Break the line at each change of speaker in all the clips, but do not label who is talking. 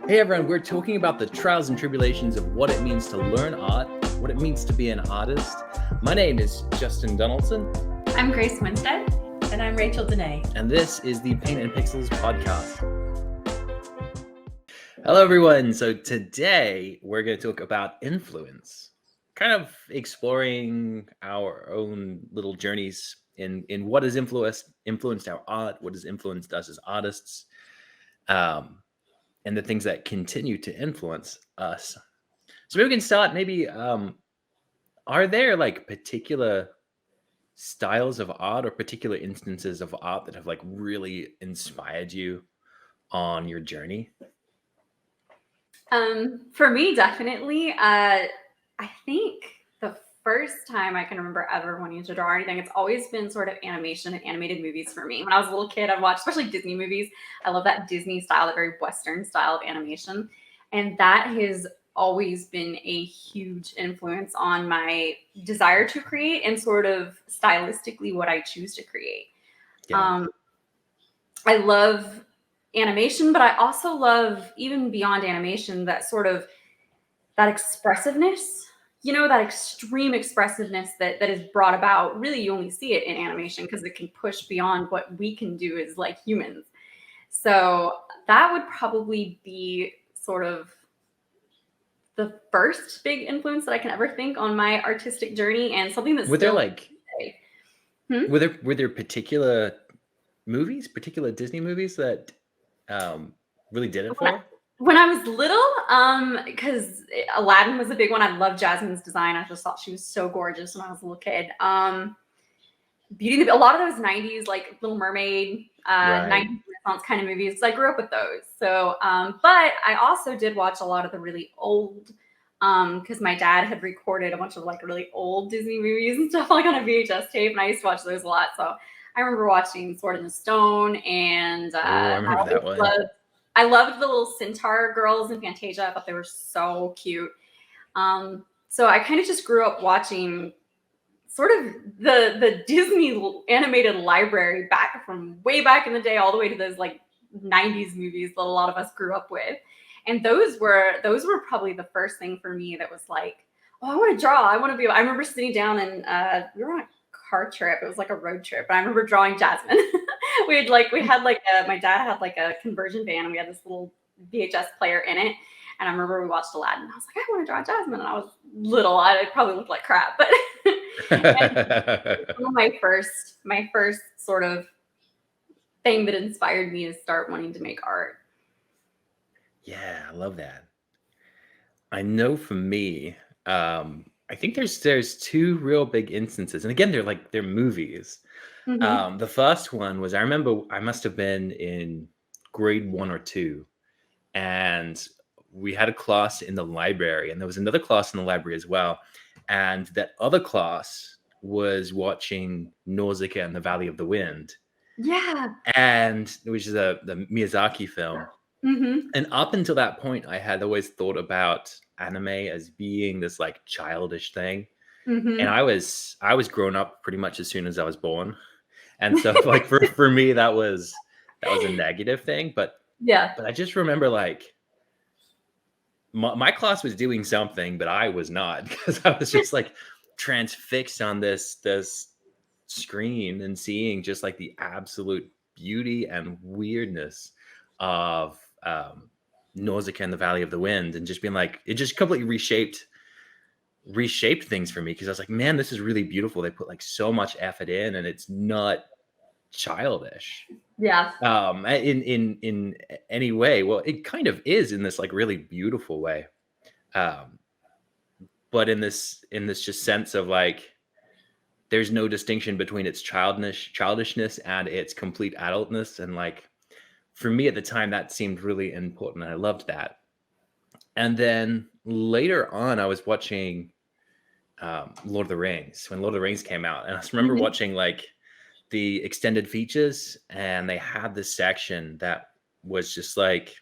Hey everyone, we're talking about the trials and tribulations of what it means to learn art, what it means to be an artist. My name is Justin Donaldson.
I'm Grace Winstead.
And I'm Rachel Dene.
And this is the Paint and Pixels podcast. Hello everyone. So today we're going to talk about influence, kind of exploring our own little journeys in what has influenced our art, what has influenced us as artists. And the things that continue to influence us. So maybe we can start, are there like particular styles of art or particular instances of art that have like really inspired you on your journey?
For me, definitely. I think the first time I can remember ever wanting to draw anything, it's always been sort of animation and animated movies for me. When I was a little kid, I'd watch especially Disney movies. I love that Disney style, that very Western style of animation. And that has always been a huge influence on my desire to create and sort of stylistically what I choose to create.
Yeah.
I love animation, but I also love, even beyond animation, that sort of that expressiveness, that extreme expressiveness that is brought about. Really, you only see it in animation because it can push beyond what we can do as like humans. So that would probably be sort of the first big influence that I can ever think on my artistic journey, and something that's
Were there
Hmm?
were there particular Disney movies that really did it for you?
When I was little, because Aladdin was a big one. I loved Jasmine's design. I just thought she was so gorgeous when I was a little kid. A lot of those 90s, like Little Mermaid,
Right.
90s Renaissance kind of movies. I grew up with those. So, but I also did watch a lot of the really old, because my dad had recorded a bunch of like really old Disney movies and stuff like on a VHS tape, and I used to watch those a lot. So I remember watching Sword in the Stone, and
I remember that one.
I loved the little centaur girls in Fantasia. I thought they were so cute. So I kind of just grew up watching sort of the Disney animated library back from way back in the day, all the way to those like 90s movies that a lot of us grew up with. And those were probably the first thing for me that was like, oh, I want to draw. I remember sitting down and we were on a car trip. It was like a road trip. And I remember drawing Jasmine. My dad had like a conversion van, and we had this little VHS player in it. And I remember we watched Aladdin. I was like, I want to draw Jasmine. And I was little. I probably looked like crap, but one of my first sort of thing that inspired me to start wanting to make art.
Yeah, I love that. I know for me, I think there's two real big instances, and again, they're movies.
Mm-hmm.
The first one was, I remember I must have been in grade 1 or 2, and we had a class in the library, and there was another class in the library as well, and that other class was watching Nausicaa and the Valley of the Wind.
Yeah.
And which is the Miyazaki film.
Mm-hmm.
And up until that point, I had always thought about anime as being this like childish thing.
Mm-hmm.
And I was grown up pretty much as soon as I was born. And so like for me, that was a negative thing. But
yeah.
But I just remember like my class was doing something, but I was not, because I was just like transfixed on this screen and seeing just like the absolute beauty and weirdness of Nausicaa and the Valley of the Wind, and just being like, it just completely reshaped things for me, because I was like, man, this is really beautiful. They put like so much effort in, and it's not childish.
Yeah.
In any way. Well, it kind of is in this like really beautiful way. But in this just sense of like, there's no distinction between its childishness and its complete adultness. And like, for me at the time, that seemed really important, and I loved that. And then later on, I was watching Lord of the Rings, when Lord of the Rings came out, and I just remember watching like the extended features, and they had this section that was just like,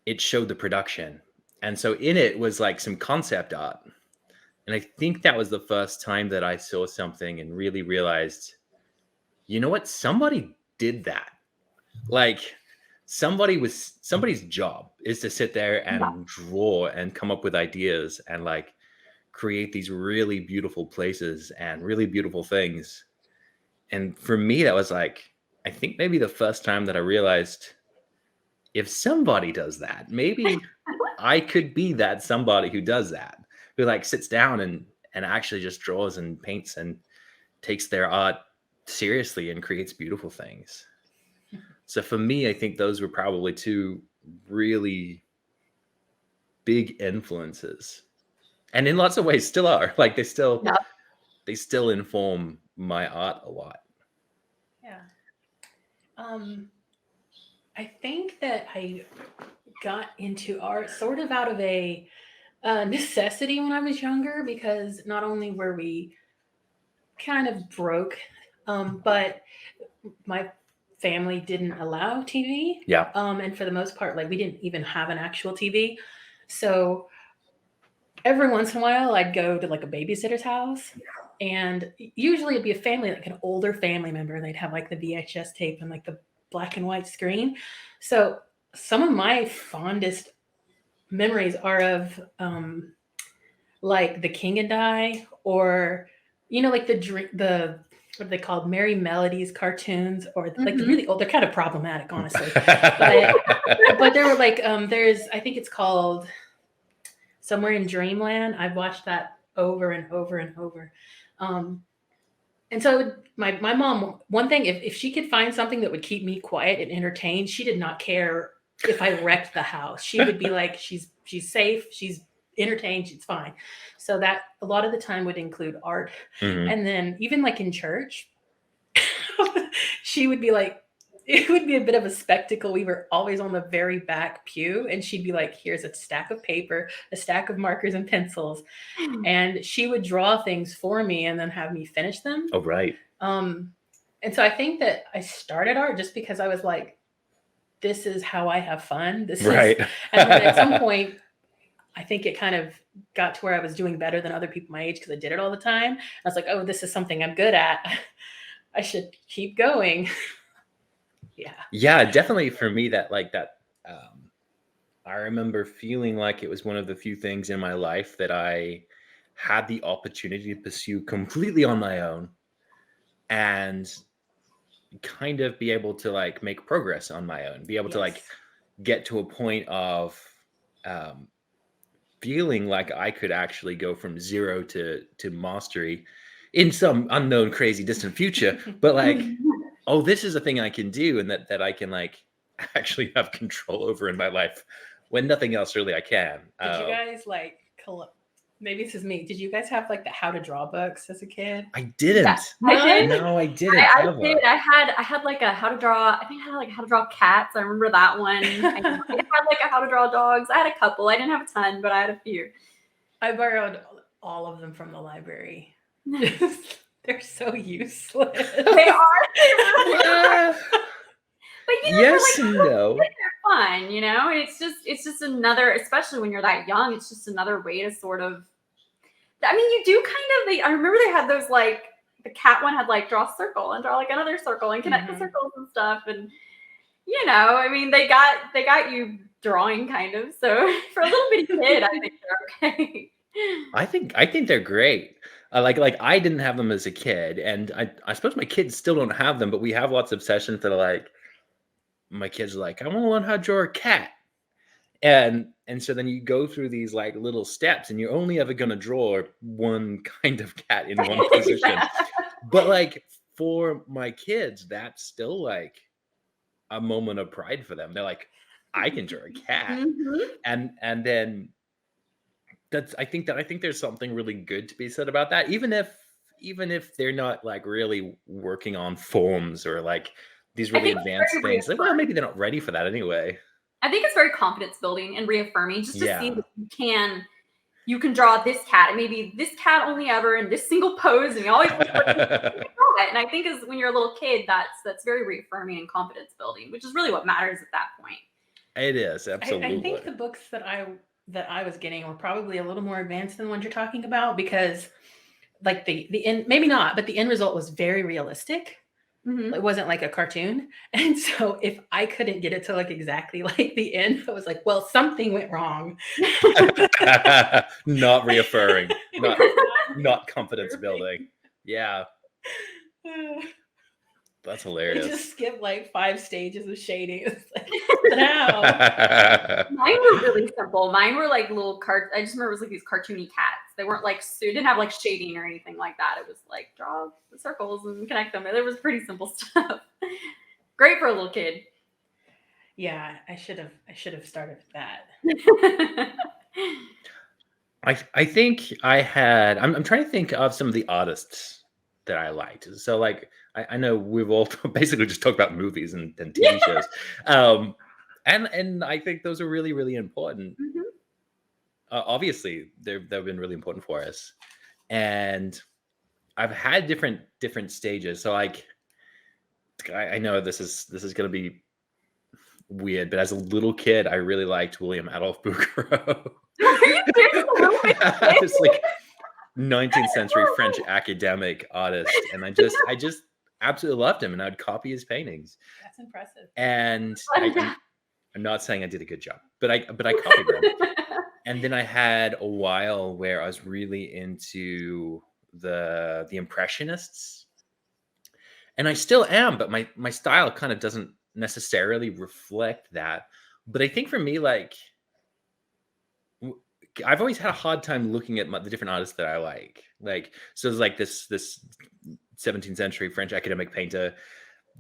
it showed the production, and so in it was like some concept art. And I think that was the first time that I saw something and really realized, you know what, somebody did that. Like, somebody's job is to sit there
Yeah.
and draw and come up with ideas and like create these really beautiful places and really beautiful things. And for me, that was like, I think maybe the first time that I realized if somebody does that, maybe I could be that somebody who does that, who like sits down and actually just draws and paints and takes their art seriously and creates beautiful things. So for me, I think those were probably two really big influences. And in lots of ways still are. Like
Yeah.
they still inform my art a lot.
Yeah. I think that I got into art sort of out of a necessity when I was younger, because not only were we kind of broke, but my family didn't allow TV.
Yeah.
And for the most part, like we didn't even have an actual TV. So every once in a while I'd go to like a babysitter's house, and usually it'd be a family, like an older family member, and they'd have like the VHS tape and like the black and white screen. So some of my fondest memories are of like The King and I, or like the what are they called, Merry Melodies cartoons, or like the really old, they're kind of problematic, honestly. But there were like there's, I think it's called Somewhere in Dreamland. I've watched that over and over and over. And so my mom, one thing, if she could find something that would keep me quiet and entertained, she did not care if I wrecked the house. She would be like, she's safe, she's entertained, she's fine. So that a lot of the time would include art.
Mhm.
And then even like in church, she would be like, it would be a bit of a spectacle. We were always on the very back pew, and she'd be like, here's a stack of paper, a stack of markers and pencils. And she would draw things for me and then have me finish them.
Oh, right.
And so I think that I started art just because I was like, this is how I have fun. This
Right.
is, and then at some point, I think it kind of got to where I was doing better than other people my age because I did it all the time. I was like, oh, this is something I'm good at. I should keep going. Yeah.
Yeah, definitely for me that I remember feeling like it was one of the few things in my life that I had the opportunity to pursue completely on my own and kind of be able to like make progress on my own, be able to like get to a point of feeling like I could actually go from zero to mastery in some unknown crazy distant future, but like, oh, this is a thing I can do, and that I can like actually have control over in my life when nothing else really I can.
Did you guys like maybe this is me, did you guys have like the how to draw books as a kid?
I didn't.
Yeah, I did.
No, I didn't.
I did. I had like a how to draw. I think I had like how to draw cats. I remember that one. I had like a how to draw dogs. I had a couple. I didn't have a ton, but I had a few.
I borrowed all of them from the library. They're so useless.
They are. But
yes
like,
and no.
They're fun, and it's just another, especially when you're that young, it's just another way to sort of. I mean, you do kind of. I remember they had those like the cat one had like draw a circle and draw like another circle and connect the circles and stuff, and I mean they got you drawing kind of. So for a little bitty kid, I think they're okay.
I think they're great. Like I didn't have them as a kid, and I suppose my kids still don't have them, but we have lots of sessions that are like, my kids are like, I want to learn how to draw a cat. And so then you go through these like little steps, and you're only ever going to draw one kind of cat in one position. But like for my kids, that's still like a moment of pride for them. They're like, I can draw a cat. And then I think there's something really good to be said about that, even if they're not like really working on forms or like these really advanced things. Like, well, maybe they're not ready for that anyway.
I think it's very confidence building and reaffirming, just to see that you can draw this cat, and maybe this cat only ever in this single pose, and you always draw it. And I think when you're a little kid, that's very reaffirming and confidence building, which is really what matters at that point.
It is, absolutely.
I think the books that I was getting were probably a little more advanced than the ones you're talking about, because like the end, maybe not, but the end result was very realistic.
Mhm.
It wasn't like a cartoon. And so if I couldn't get it to look exactly like the end, I was like, well, something went wrong.
Not reassuring. Not
It was
not confidence
reassuring.
building. Yeah, that's hilarious.
Just skipped like 5 stages of shading. It's like, how?
Mine were really simple. Mine were like little cards. I just remember it was like these cartoony cats. They weren't like it didn't have like shading or anything like that. It was like draw the circles and connect them. It was pretty simple stuff. Great for a little kid.
Yeah, I should have started with that.
I think I had. I'm trying to think of some of the artists that I liked. So like I know we've all basically just talked about movies and TV shows, and I think those are really really important.
Mhm.
Obviously, they've been really important for us, and I've had different stages. So like I know this is going to be weird, but as a little kid, I really liked William Adolph Bouguereau.
Are you serious? A little bit kid?
This like 19th century French academic artist, and I just absolutely loved him, and I'd copy his paintings.
That's impressive.
And I'm not saying I did a good job, but I copied them. And then I had a while where I was really into the Impressionists, and I still am, but my style kind of doesn't necessarily reflect that. But I think for me, like I've always had a hard time looking at the different artists that I like. Like, so there's like this 17th century French academic painter,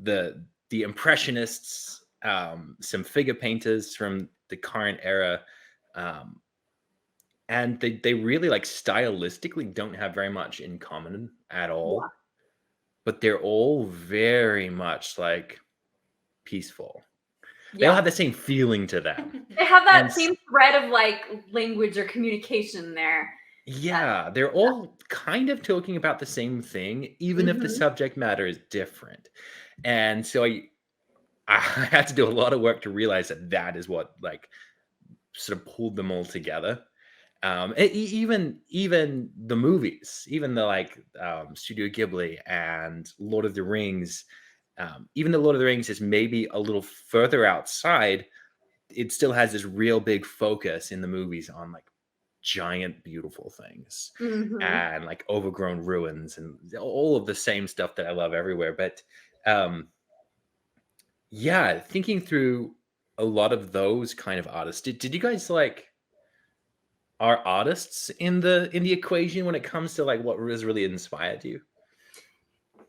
the Impressionists, some figure painters from the current era, and they really like stylistically don't have very much in common at all,
Yeah.
but they're all very much like peaceful. They all
Yeah.
have the same feeling to them.
They have that
And
same thread of like language or communication there.
yeah, they're all kind of talking about the same thing, even if the
Mhm.
subject matter is different. And so I had to do a lot of work to realize that that is what like sort of pulled them all together. Even the movies, even the like Studio Ghibli and Lord of the Rings, even though Lord of the Rings is maybe a little further outside, it still has this real big focus in the movies on like giant beautiful things
Mhm.
and like overgrown ruins and all of the same stuff that I love everywhere. But yeah, thinking through a lot of those kind of artists, did you guys like are artists in the equation when it comes to like what has really inspired you?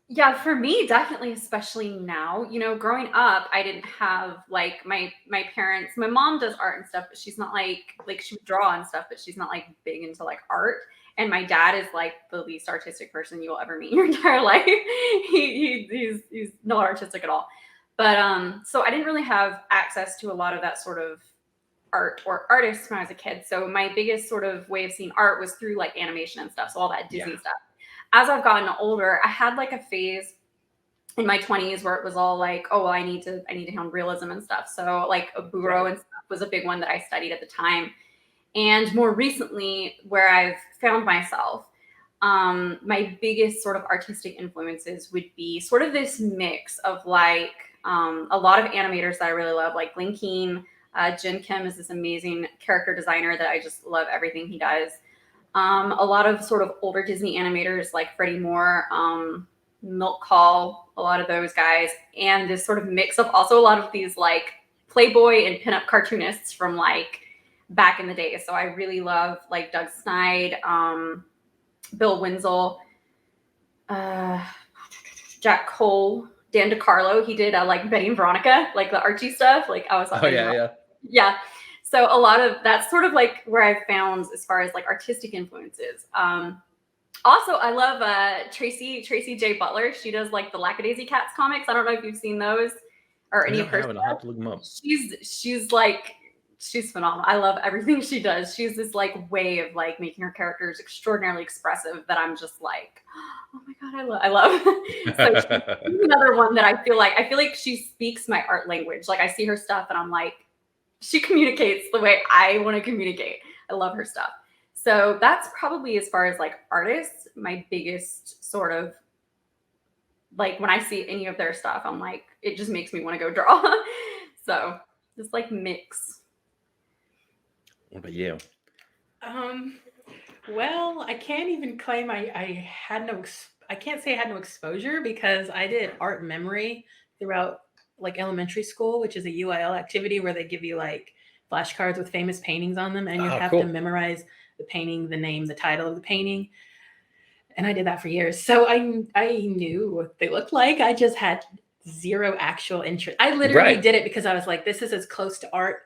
Yeah, for me, definitely, especially now. Growing up, I didn't have like my parents. My mom does art and stuff, but she's not like she would draw and stuff, but she's not like big into like art. And my dad is like the least artistic person you will ever meet in your entire life. He's not artistic at all. But so I didn't really have access to a lot of that sort of art or artists when I was a kid. So my biggest sort of way of seeing art was through like animation and stuff. So all that Disney
Yeah.
stuff. As I've gotten older, I had like a phase in my 20s where it was all like, oh, well, I need to handle realism and stuff. So like Bouguereau and stuff was a big one that I studied at the time. And more recently, where I've found myself, my biggest sort of artistic influences would be sort of this mix of like a lot of animators that I really love, like Glen Keane. Jin Kim is this amazing character designer that I just love everything he does. A lot of sort of older Disney animators like Freddie Moore, Milk Call, a lot of those guys, and this sort of mix of also a lot of these like Playboy and pinup cartoonists from like back in the day. So I really love like Doug Snide, Bill Wenzel, Jack Cole, Dan DeCarlo. He did like Betty and Veronica, like the Archie stuff. Like I was
Oh yeah.
yeah. So a lot of that's sort of like where I found as far as like artistic influences. Also, I love Tracy J. Butler. She does like the Lackadaisy Cats comics. I don't know if you've seen those or any
No,
of
I
her
haven't. I'll have to look them up.
she's phenomenal. I love everything she does. She's this like way of like making her characters extraordinarily expressive that I'm just like, oh my god, I love. So she's another one that I feel like she speaks my art language. Like I see her stuff and I'm like, she communicates the way I want to communicate. I love her stuff. So that's probably as far as like artists, my biggest sort of like when I see any of their stuff, I'm like, it just makes me want to go draw. So just like mix.
What about you?
Well, I can't even claim I can't say I had no exposure because I did art memory throughout like elementary school, which is a UIL activity where they give you like flashcards with famous paintings on them and you
Oh,
have
cool.
to memorize the painting, the name, the title of the painting. And I did that for years. So I knew what they looked like. I just had zero actual interest. I literally
Right.
did it because I was like, this is as close to art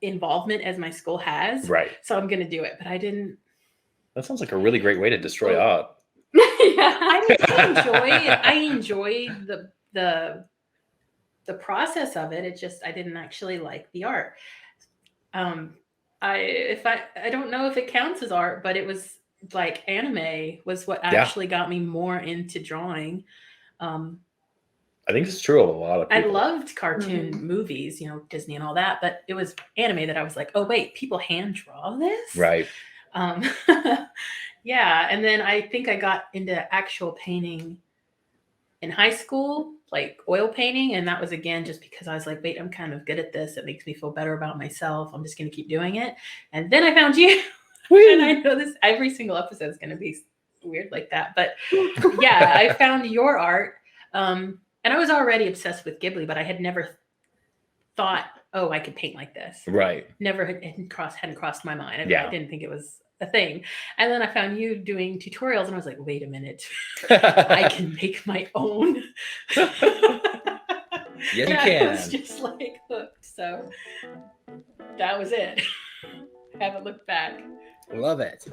involvement as my school has.
Right.
So I'm going to do it. But I didn't.
That sounds like a really great way to destroy
Well,
art.
Yeah.
I mean, I enjoyed the process of it. It just I didn't actually like the art. I don't know if it counts as art, but it was like anime was what
Yeah.
actually got me more into drawing.
I think it's true of a lot of
I
people.
loved cartoon movies, you know, Disney and all that, but it was anime that I was like, oh wait, people hand draw this,
Right.
Yeah, and then I think I got into actual painting in high school, like oil painting, and that was again just because I was like, wait, I'm kind of good at this. It makes me feel better about myself. I'm just going to keep doing it. And then I found you, and I know this every single episode is going to be weird like that, but yeah, I found your art, and I was already obsessed with Ghibli, but I had never thought, oh, I could paint like this.
Right.
Never hadn't crossed my mind.
Yeah.
I didn't think it was a thing. And then I found you doing tutorials and I was like, wait a minute, I can make my own.
Yes, you
I
can.
was just like hooked. So that was it. Haven't looked back.
Love it.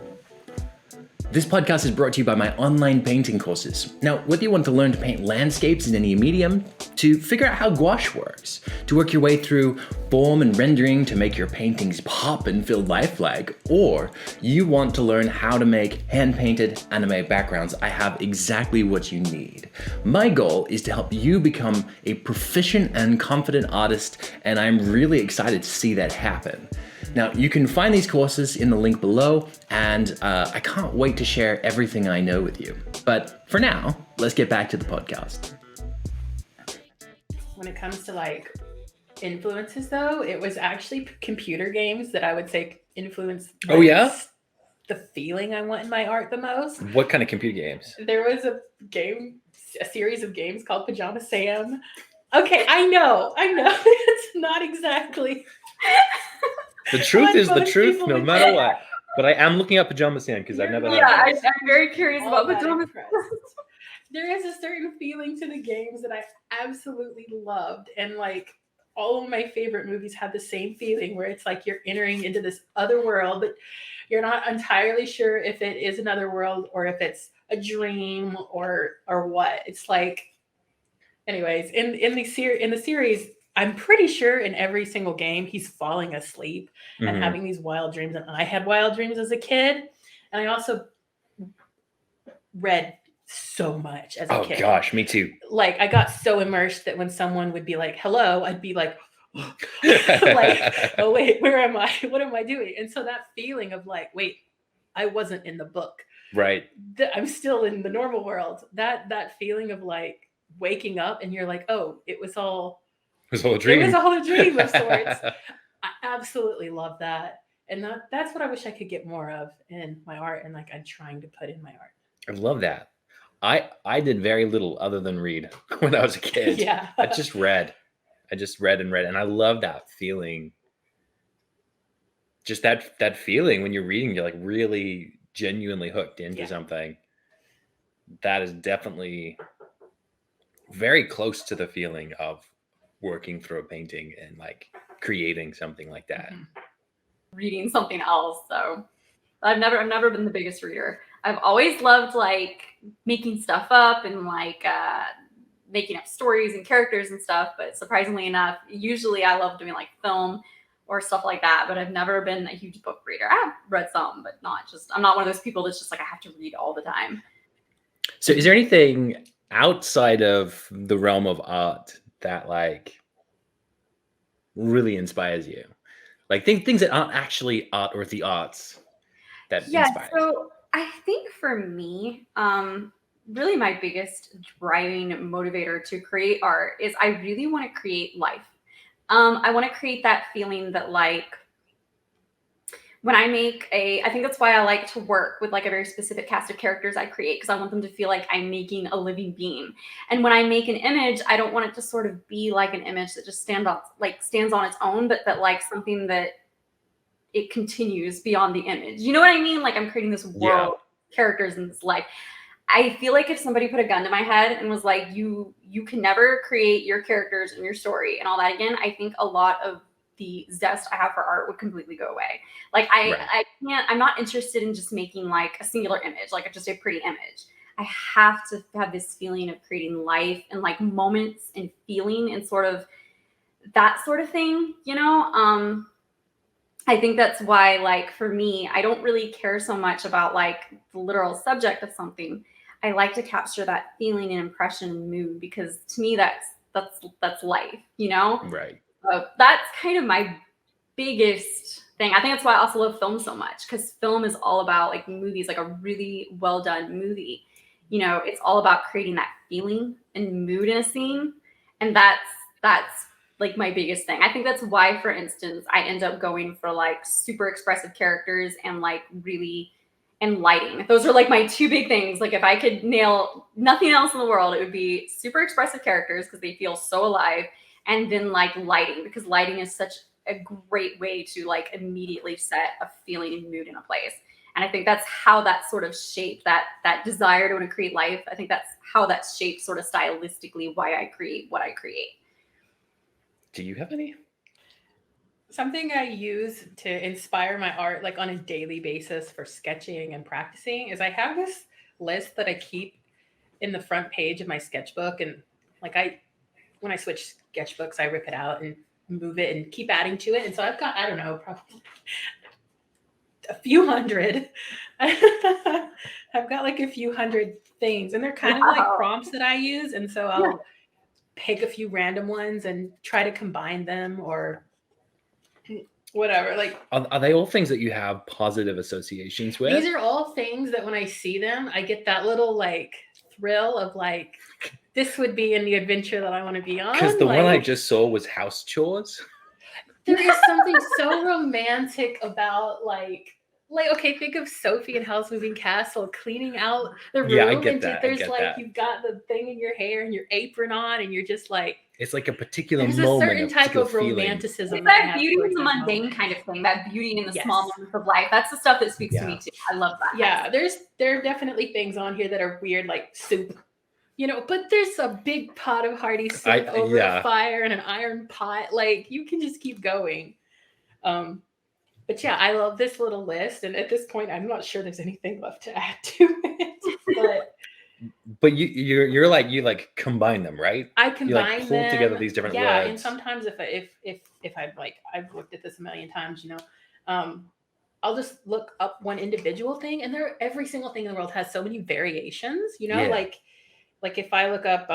This podcast is brought to you by my online painting courses. Now, whether you want to learn to paint landscapes in any medium, to figure out how gouache works, to work your way through form and rendering to make your paintings pop and feel lifelike, or you want to learn how to make hand-painted anime backgrounds, I have exactly what you need. My goal is to help you become a proficient and confident artist, and I'm really excited to see that happen. Now, you can find these courses in the link below, and I can't wait to share everything I know with you. But for now, let's get back to the podcast.
When it comes to like influences though, it was actually computer games that I would say influenced
Oh, yeah?
the feeling I want in my art the most.
What kind of computer games?
There was a series of games called Pajama Sam. Okay, I know. It's not exactly...
The truth
what
is the
most
truth,
people
no
would
matter
say.
what. But I am looking up Pajama Sam because I've never heard
Yeah,
of
I'm
it.
very curious
All
about
that
pajamas.
impressed. There is a certain feeling to the games that I absolutely loved. And like all of my favorite movies have the same feeling where it's like you're entering into this other world, but you're not entirely sure if it is another world or if it's a dream or what. It's like, anyways, in the series, I'm pretty sure in every single game he's falling asleep and having these wild dreams. And I had wild dreams as a kid. And I also read so much as a kid. Oh
gosh, me too.
Like I got so immersed that when someone would be like, hello, I'd be like, like, oh wait, where am I? What am I doing? And so that feeling of like, wait, I wasn't in the book.
Right.
I'm still in the normal world. That feeling of like waking up and you're like, oh, it was all a dream. It was all a dream of sorts. I absolutely love that. And that's what I wish I could get more of in my art and like I'm trying to put in my art.
I love that. I did very little other than read when I was a kid.
Yeah.
I just read and read. And I love that feeling. Just that feeling when you're reading, you're like really genuinely hooked into something. That is definitely very close to the feeling of working through a painting and like creating something like that.
Reading something else. So I've never been the biggest reader. I've always loved like making stuff up and like making up stories and characters and stuff. But surprisingly enough, usually I love doing like film or stuff like that. But I've never been a huge book reader. I've read some, but I'm not one of those people that's just like, I have to read all the time.
So is there anything outside of the realm of art that like really inspires you? Like things that aren't actually art or the arts that inspire you?
So I think for me, really my biggest driving motivator to create art is I really want to create life. I want to create that feeling that like when I make I think that's why I like to work with like a very specific cast of characters I create because I want them to feel like I'm making a living being. And when I make an image, I don't want it to sort of be like an image that just stands on its own, but that like something that it continues beyond the image. You know what I mean? Like I'm creating this
Yeah.
world, characters in this life. I feel like if somebody put a gun to my head and was like, you can never create your characters and your story and all that again, I think a lot of the zest I have for art would completely go away. Like
Right.
I can't, I'm not interested in just making like a singular image, like just a pretty image. I have to have this feeling of creating life and like moments and feeling and sort of that sort of thing, you know? I think that's why, like, for me, I don't really care so much about like the literal subject of something. I like to capture that feeling and impression and mood because to me that's life, you know?
Right.
So that's kind of my biggest thing. I think that's why I also love film so much because film is all about like movies, like a really well done movie. You know, it's all about creating that feeling and mood in a scene, and that's like my biggest thing. I think that's why, for instance, I end up going for like super expressive characters and like really and lighting. Those are like my two big things. Like if I could nail nothing else in the world, it would be super expressive characters because they feel so alive, and then like lighting because lighting is such a great way to like immediately set a feeling and mood in a place. And I think that's how that sort of shaped that desire to want to create life. I think that's how that's shaped sort of stylistically why I create what I create.
Do you have any?
Something I use to inspire my art, like on a daily basis for sketching and practicing, is I have this list that I keep in the front page of my sketchbook. And like when I switch sketchbooks, I rip it out and move it and keep adding to it. And so I've got, I don't know, probably a few hundred. I've got like a few hundred things, and they're kind of like prompts that I use. And so I'll pick a few random ones and try to combine them or whatever. Like,
Are they all things that you have positive associations with?
these are all things that when I see them, I get that little like thrill of like, this would be in the adventure that I want to be on.
Because the
like,
one I just saw was house chores.
there is something so romantic about like okay, think of Sophie in Howl's Moving Castle cleaning out the room.
Yeah, I get
and
that.
There's
I get
like
that.
you've got the thing in your hair and your apron on, and you're just like,
It's like a particular
there's a
moment,
certain type of romanticism.
It's that beauty in the mundane kind of thing, that beauty in the small moments of life. That's the stuff that speaks to me too. I love that.
Yeah, there are definitely things on here that are weird, like soup. You know, but there's a big pot of hearty soup over a fire and an iron pot. Like you can just keep going. But yeah, I love this little list, and at this point, I'm not sure there's anything left to add to it. But
you're like you like combine them, right?
I combine
you like pull
them
together these different words.
Yeah, and sometimes if I've like I've looked at this a million times, you know, I'll just look up one individual thing, and every single thing in the world has so many variations. You know, like if I look up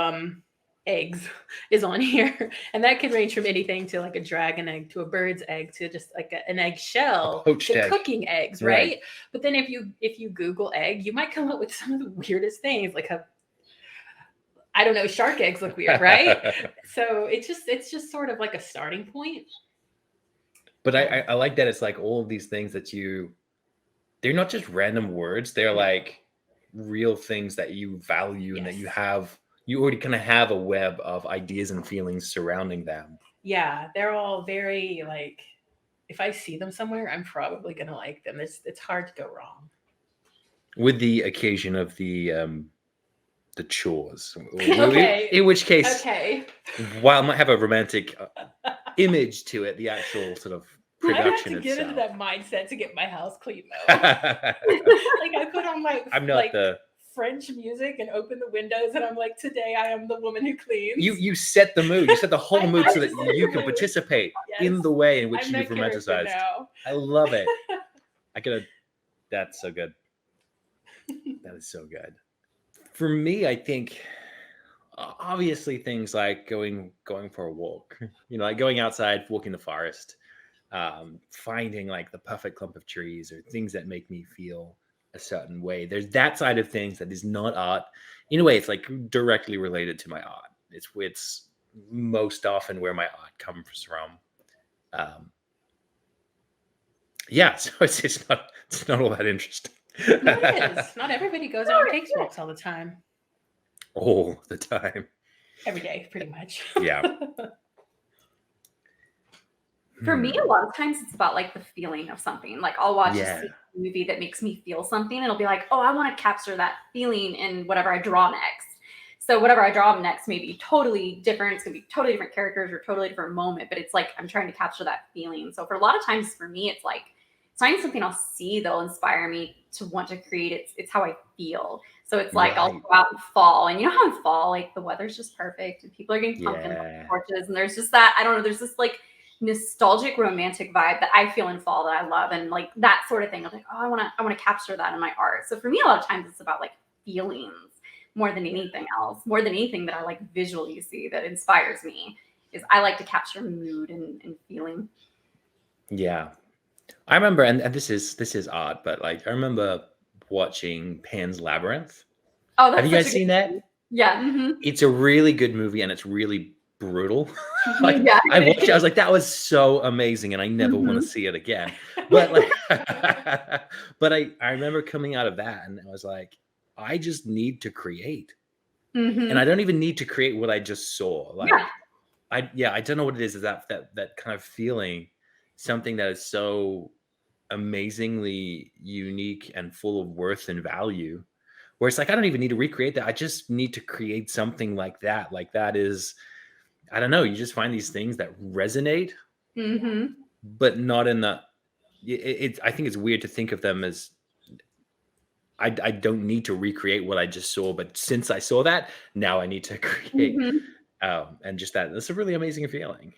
eggs is on here, and that can range from anything to like a dragon egg to a bird's egg to just like an egg shell to egg. Cooking eggs, right? But then if you Google egg, you might come up with some of the weirdest things, like I don't know, shark eggs look weird, right? So it's just sort of like a starting point.
But I like that it's like all of these things that they're not just random words, they're like real things that you value and that you already kind of have a web of ideas and feelings surrounding them.
Yeah, they're all very like, if I see them somewhere, I'm probably gonna like them. It's hard to go wrong.
With the occasion of the chores.
Okay.
In which case, while it might have a romantic image to it, the actual sort of production
I have to get into that mindset to get my house clean though. Like I put on
I'm not the
French music and open the windows, and I'm like, today I am the woman who cleans.
You set the mood. You set the whole mood so that you can participate in the way in which you've romanticized. I love it. That's so good. That is so good. For me, I think obviously things like going for a walk, you know, like going outside, walking the forest, finding like the perfect clump of trees or things that make me feel a certain way. There's that side of things that is not art. In a way, it's like directly related to my art. It's most often where my art comes from. Um, yeah, so it's not all that interesting.
No, it is. Not everybody goes out and takes walks all the time.
All the time.
Every day, pretty much.
Yeah.
For me, a lot of times it's about like the feeling of something. Like I'll watch
Yeah.
a movie that makes me feel something, and it'll be like, oh, I want to capture that feeling in whatever I draw next. So whatever I draw next may be totally different. It's gonna be totally different characters or totally different moment, but it's like I'm trying to capture that feeling. So for a lot of times for me, it's like finding something I'll see that'll inspire me to want to create. It's how I feel. So it's like I'll
Right.
go out in fall, and you know how in fall, like the weather's just perfect, and people are getting pumpkin
Yeah.
torches, and there's just that, I don't know, there's this like nostalgic romantic vibe that I feel in fall that I love, and like that sort of thing. I'm like, oh, I want to capture that in my art. So for me, a lot of times it's about like feelings more than anything else, more than anything that I like visually see that inspires me. Is I like to capture mood and feeling.
Yeah. I remember, and this is odd, but like I remember watching Pan's Labyrinth.
Oh,
Have
that's
you
such
guys
a good
seen that?
movie. Yeah. Mhm.
It's a really good movie and it's really brutal. Like
Yeah.
I watched it, I was like, that was so amazing, and I never want to
Mhm.
see it again. But like but I remember coming out of that and I was like, I just need to create. And I
Mhm.
don't even need to create what I just saw.
Yeah.
Like I don't know what it is that kind of feeling, something that is so amazingly unique and full of worth and value, where it's like I don't even need to recreate that. I just need to create something like that. Like that is, I don't know, you just find these things that resonate,
Mhm.
but not in the I think it's weird to think of them as I don't need to recreate what I just saw, but since I saw that, now I need to create.
Mhm.
And just that's a really amazing feeling.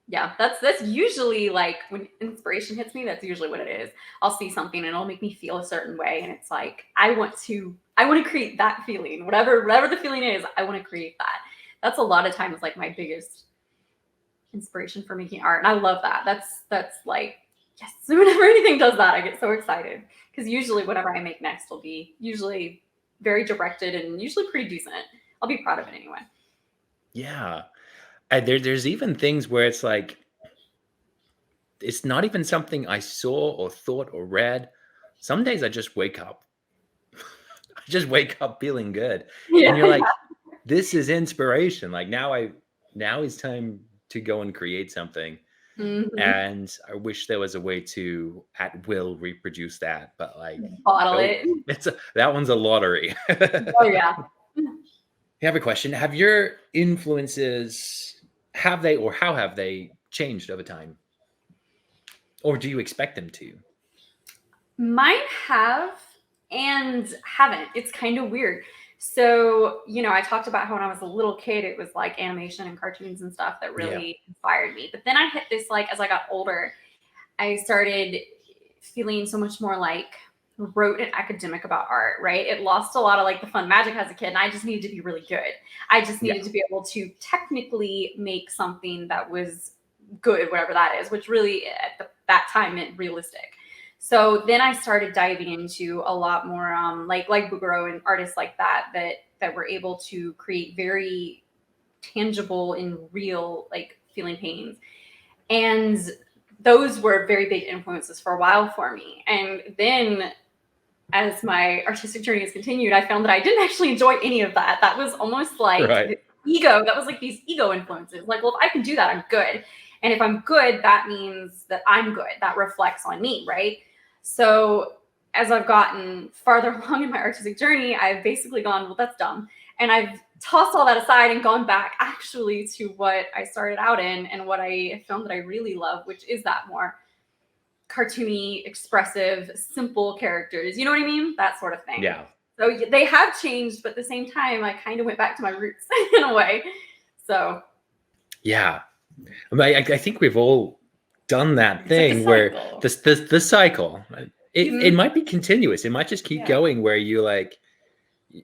Yeah, that's usually like when inspiration hits me, that's usually what it is. I'll see something and it'll make me feel a certain way, and it's like I want to create that feeling. Whatever the feeling is, I want to create that. That's a lot of times like my biggest inspiration for making art. And I love that. That's like yes, whenever anything does that, I get so excited. Because usually whatever I make next will be usually very directed and usually pretty decent. I'll be proud of it anyway.
Yeah. There's even things where it's like it's not even something I saw or thought or read. Some days I just wake up. I just wake up feeling good. And
Yeah,
you're like, this is inspiration. Like now is time to go and create something.
yeah. Hmm.
And I wish there was a way to at will reproduce that. But like
Bottle
nope.
it.
That one's a lottery.
Oh yeah.
I have a question. Have your influences, have they or how have they changed over time? Or do you expect them to?
Mine have and haven't. It's kind of weird. So, I talked about how when I was a little kid, it was like animation and cartoons and stuff that
Yeah.
really inspired me. But then I hit this, like, as I got older, I started feeling so much more like rote and academic about art, right? It lost a lot of like the fun magic as a kid, and I just needed to be really good. I just
Yeah.
needed to be able to technically make something that was good, whatever that is, which really at that time meant realistic. So then I started diving into a lot more like Bugaro and artists like that were able to create very tangible and real like feeling paintings. And those were very big influences for a while for me. And then as my artistic journey has continued, I found that I didn't actually enjoy any of that. That was almost like
Right.
the ego. That was like these ego influences. Like, well, if I can do that, I'm good. And if I'm good, that means that I'm good. That reflects on me, right? So as I've gotten farther along in my artistic journey, I've basically gone, well, that's dumb. And I've tossed all that aside and gone back actually to what I started out in and what I found that I really love, which is that more cartoony, expressive, simple characters. You know what I mean? That sort of thing.
Yeah.
So they have changed, but at the same time, I kind of went back to my roots in a way. So
Yeah. I think we've all done that
It's like a
thing where
cycle.
the cycle. It
Mhm.
might be continuous. It might just keep
Yeah.
going where you like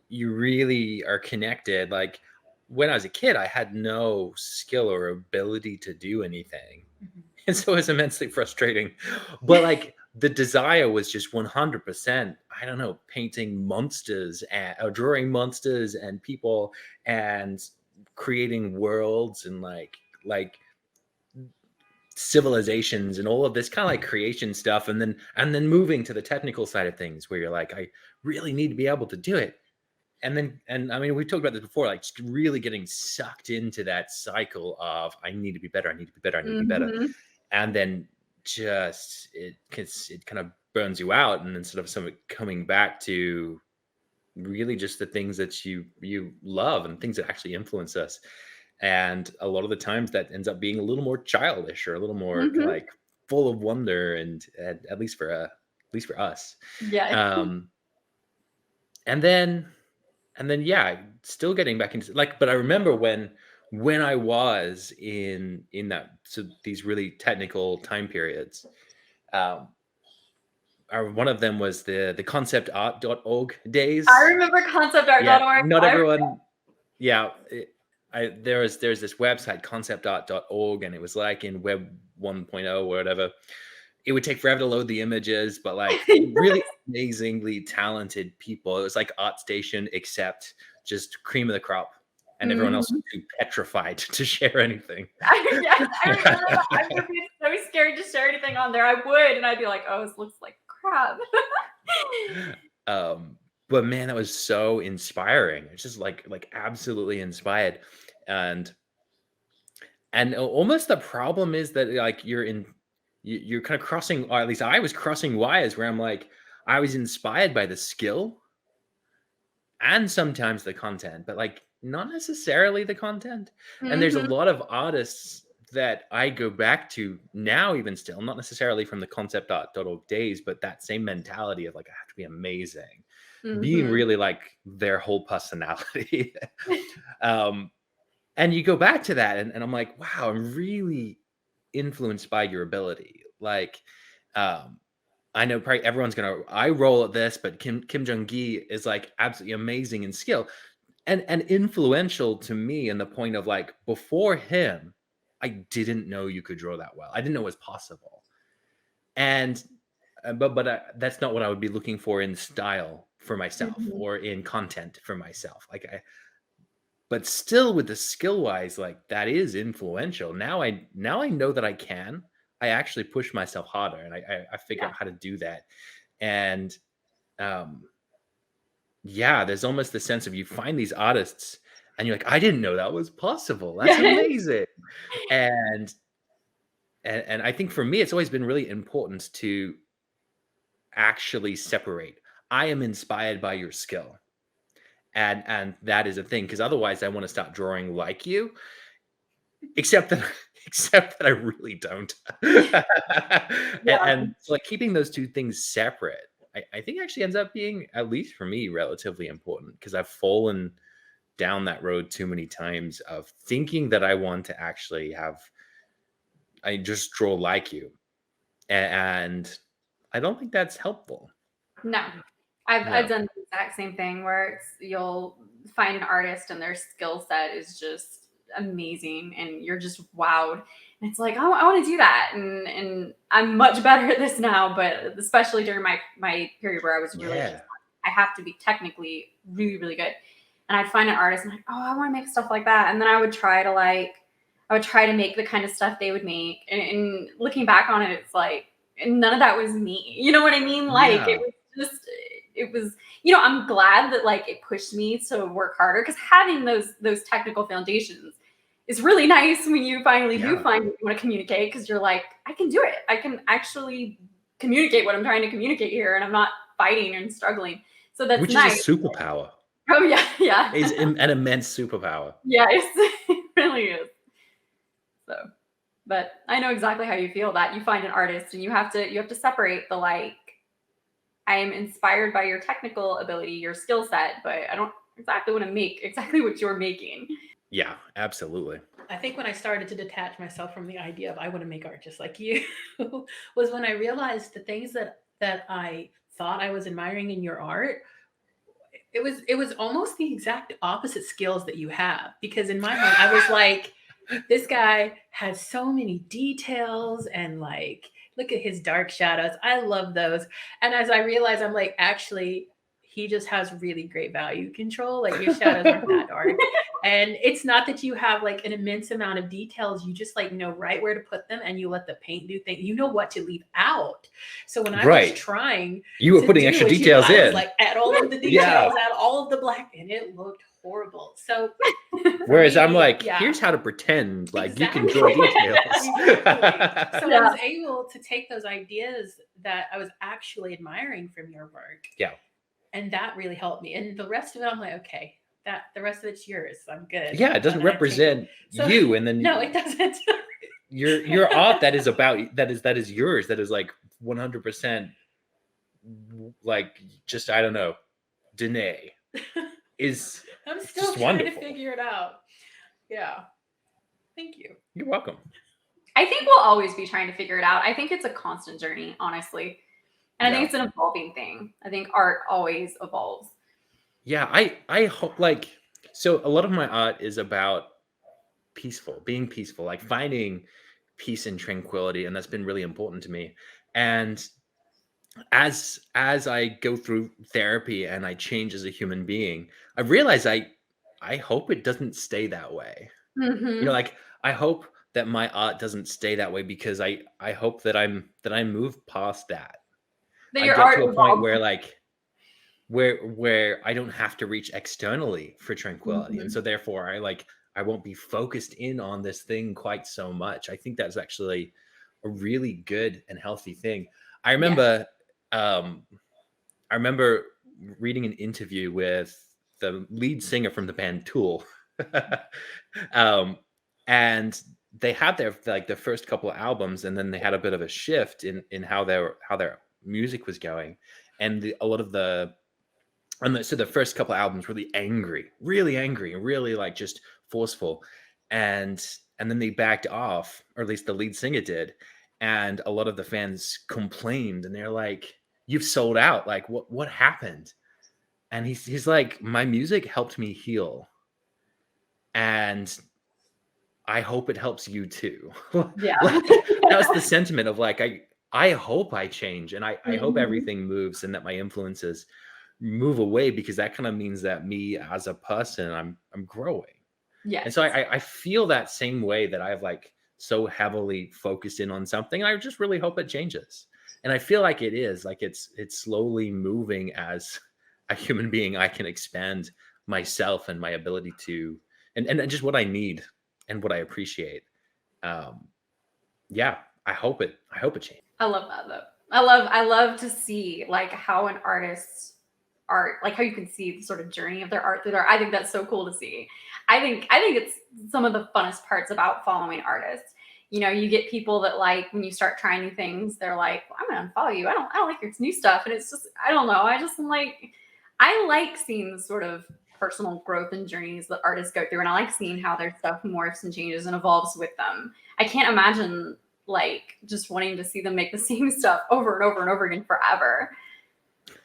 you really are connected. Like when I was a kid, I had no skill or ability to do anything.
Mhm.
And so it was immensely frustrating. But like the desire was just 100%, I don't know, painting monsters or drawing monsters and people and creating worlds and like civilizations and all of this kind of like creation stuff, and then moving to the technical side of things where you're like, I really need to be able to do it. And I mean, we talked about this before, like just really getting sucked into that cycle of I need to be better, I need to be better, I need to be better.
Mhm.
And then just it kind of burns you out, and instead of something coming back to really just the things that you love and things that actually influence us. And a lot of the times that ends up being a little more childish or a little more kind of
Mhm.
like full of wonder, and at least for us.
Yeah.
um and then yeah, still getting back into like, but I remember when I was in that, so these really technical time periods. um one of them was the conceptart.org
I
days.
remember
Yeah,
conceptart.org.
not everyone. Yeah, there's this website conceptart.org, and it was like in Web 1.0 or whatever. It would take forever to load the images, but like really amazingly talented people. It was like ArtStation, except just cream of the crop, and everyone else was
Mhm.
too petrified to share anything.
Yes, I remember that. I would be so scared to share anything on there. I would, and I'd be like, "Oh, this looks like crap."
um, but man, that was so inspiring. It's just like absolutely inspired. and almost the problem is that like you're kind of crossing, or at least I was crossing wires where I'm like, I was inspired by the skill and sometimes the content, but like not necessarily the content. And there's a
Mhm.
lot of artists that I go back to now, even still, not necessarily from the concept.org days, but that same mentality of like, I have to be amazing, being
Mhm.
really like their whole personality. um, and you go back to that, and I'm like, wow, I'm really influenced by your ability. Like, um, I know probably everyone's gonna I roll at this, but Kim Jong Gi is like absolutely amazing in skill and influential to me in the point of like before him, I didn't know you could draw that well. I didn't know it was possible. And but that's not what I would be looking for in style for myself
Mhm.
or in content for myself. But still with the skill wise, like that is influential. Now I know that I can. I actually push myself harder, and I figure
Yeah.
out how to do that. And um yeah, there's almost the sense of you find these artists and you're like, I didn't know that was possible. That's
Yes.
amazing. And and I think for me it's always been really important to actually separate. I am inspired by your skill. And that is a thing, because otherwise I want to start drawing like you. Except that except that I really don't.
Yeah.
And so, like, keeping those 2 things separate, I think actually ends up being, at least for me, relatively important, because I've fallen down that road too many times of thinking that I want to actually I just draw like you, and I don't think that's helpful.
No. I've
No.
done the exact same thing where you'll find an artist and their skill set is just amazing and you're just wowed. And it's like, oh, I want to do that. And I'm much better at this now, but especially during my period where I was really just
Yeah.
I have to be technically really, really good. And I'd find an artist and like, oh, I want to make stuff like that. And then I would try to make the kind of stuff they would make. And looking back on it, it's like none of that was me. You know what I mean? Like
Yeah.
just it was, I'm glad that like it pushed me to work harder, because having those technical foundations is really nice when you finally do
Yeah.
find what you want to communicate, because you're like, I can do it. I can actually communicate what I'm trying to communicate here, and I'm not fighting and struggling. So that's
Which is a
nice.
superpower.
Oh yeah, yeah.
Is an immense superpower.
Yeah, it really is. So, but I know exactly how you feel, that you find an artist and you have to separate the like, I am inspired by your technical ability, your skill set, but I don't exactly want to make exactly what you're making.
Yeah, absolutely.
I think when I started to detach myself from the idea of I want to make art just like you was when I realized the things that I thought I was admiring in your art, it was almost the exact opposite skills that you have, because in my mind I was like, this guy has so many details and like look at his dark shadows. I love those. And as I realize, I'm like, actually, he just has really great value control. Like your shadows aren't that dark. And it's not that you have like an immense amount of details. You just like know right where to put them and you let the paint do things. You know what to leave out. So when I was trying
you were putting
do
extra
what you
details
do, I
in.
was like, add all of the details, add all of the black, and it looked horrible. So
whereas
me,
I'm like,
yeah.
here's how to pretend like
Exactly.
you can draw details.
Exactly. So
Yeah.
I was able to take those ideas that I was actually admiring from your work.
Yeah.
And that really helped me. And the rest of it, I'm like, okay, that the rest of it's yours. I'm good.
Yeah, it doesn't
And I
represent
So-
you, and then
no, it doesn't.
your art that is about that is yours, that is like 100% like just I don't know, Danae is
I'm still
just
trying
wonderful.
to figure it out. Yeah. Thank you.
You're welcome.
I think we'll always be trying to figure it out. I think it's a constant journey, honestly. And I think it's an evolving thing. I think art always evolves.
Yeah, I hope like so a lot of my art is about being peaceful, like finding peace and tranquility, and that's been really important to me. And as I go through therapy and I change as a human being, I realize I hope it doesn't stay that way.
Mm-hmm.
You know, like I hope that my art doesn't stay that way because I hope that I move past that.
That
I
your
get
art
to a point
evolves.
where like where I don't have to reach externally for tranquility. And so therefore I won't be focused in on this thing quite so much. I think that's actually a really good and healthy thing. I remember I remember reading an interview with the lead singer from the band Tool. And they had their first couple of albums, and then they had a bit of a shift in how their music was going. And a lot of so the first couple of albums really angry, and really like just forceful. And then they backed off, or at least the lead singer did. And a lot of the fans complained, and they're like, "You've sold out. Like, what happened?" And he's like, "My music helped me heal, and I hope it helps you too."
Yeah.
Like, that was the sentiment of like, I hope I change, and I hope everything moves, and that my influences move away, because that kind of means that me as a person, I'm growing.
Yeah.
And so I feel that same way, that I've like so heavily focused in on something. I just really hope it changes. And I feel like it is, like it's slowly moving. As a human being, I can expand myself and my ability to, and just what I need and what I appreciate. Yeah, I hope it changes.
I love that though. I love to see like how an artist's art, like how you can see the sort of journey of their art through I think that's so cool to see. I think it's some of the funnest parts about following artists. You know, you get people that like when you start trying new things, they're like, well, I'm gonna unfollow you. I don't like your new stuff. And it's just, I don't know. I like seeing the sort of personal growth and journeys that artists go through. And I like seeing how their stuff morphs and changes and evolves with them. I can't imagine like just wanting to see them make the same stuff over and over and over again forever.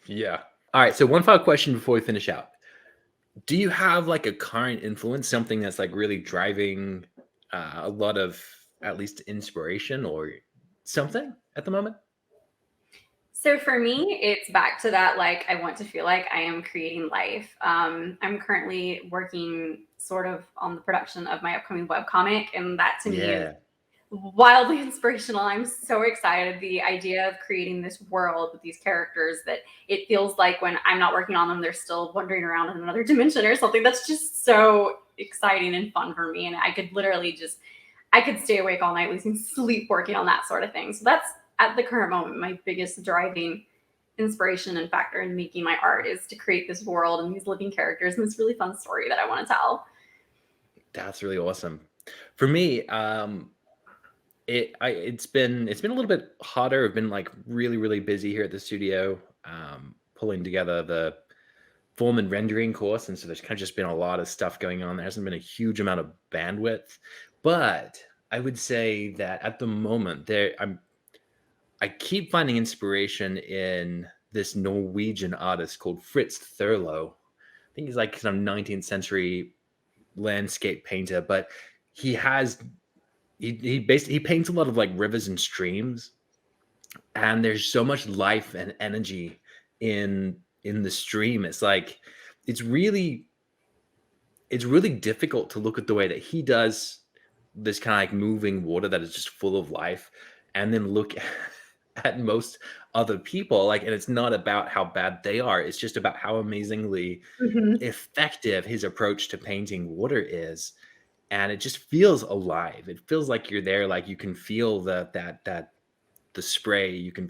Yeah. All right. So one final question before we finish out. Do you have like a current influence, something that's like really driving a lot of at least inspiration or something at the moment?
So for me, it's back to that, like, I want to feel like I am creating life. I'm currently working sort of on the production of my upcoming webcomic, and that to me is wildly inspirational. I'm so excited. The idea of creating this world with these characters that it feels like when I'm not working on them, they're still wandering around in another dimension or something. That's just so exciting and fun for me. And I could literally I could stay awake all night losing sleep working on that sort of thing. So that's at the current moment, my biggest driving inspiration and factor in making my art is to create this world and these living characters and this really fun story that I want to tell.
That's really awesome. For me, it's been a little bit hotter. I've been like really busy here at the studio, pulling together the form and rendering course, and so there's kind of just been a lot of stuff going on. There hasn't been a huge amount of bandwidth, but I would say that at the moment I keep finding inspiration in this Norwegian artist called Fritz Thurlow. I think he's like some 19th century landscape painter, but he basically paints a lot of like rivers and streams, and there's so much life and energy in the stream. It's like it's really difficult to look at the way that he does this kind of like moving water that is just full of life, and then look at most other people, like, and it's not about how bad they are, it's just about how amazingly
Mhm.
effective his approach to painting water is. And it just feels alive. It feels like you're there, like you can feel the spray, you can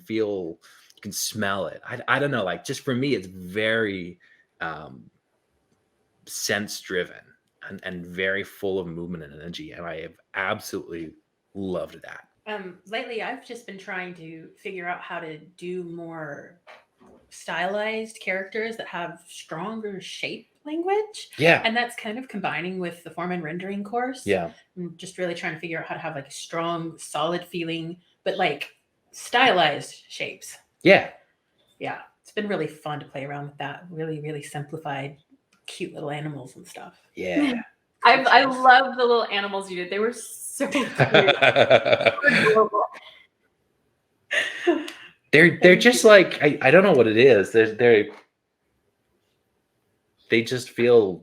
smell it. I don't know, like, just for me it's very um sense driven and very full of movement and energy, and I have absolutely loved that.
Lately, I've just been trying to figure out how to do more stylized characters that have stronger shape language.
Yeah.
And that's kind of combining with the form and rendering course.
Yeah.
I'm just really trying to figure out how to have like a strong, solid feeling, but like stylized shapes.
Yeah.
Yeah. It's been really fun to play around with that. Really, really simplified, cute little animals and stuff.
Yeah.
I love the little animals you did. They were so cute. Adorable.
They're just like, I don't know what it is. They just feel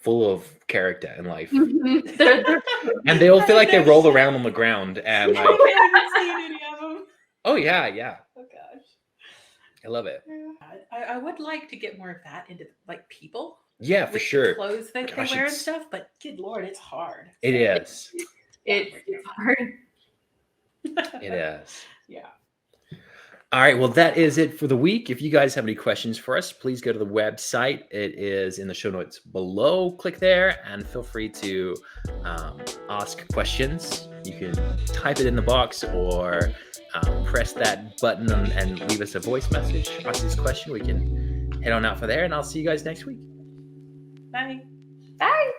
full of character and life.
Mhm. They're
And they all feel like they roll around on the ground and like,
I haven't seen any of them.
oh yeah.
Oh gosh.
I love it.
I would like to get more of that into like people.
Yeah, for
with
sure.
The clothes that
Gosh,
they wear and
it's-
stuff, but good lord, it's hard.
It is.
it's hard.
It is.
Yeah.
All right, well, that is it for the week. If you guys have any questions for us, please go to the website. It is in the show notes below. Click there and feel free to ask questions. You can type it in the box or press that button and leave us a voice message. Ask this question. We can head on out for there, and I'll see you guys next week.
Bye.
Bye.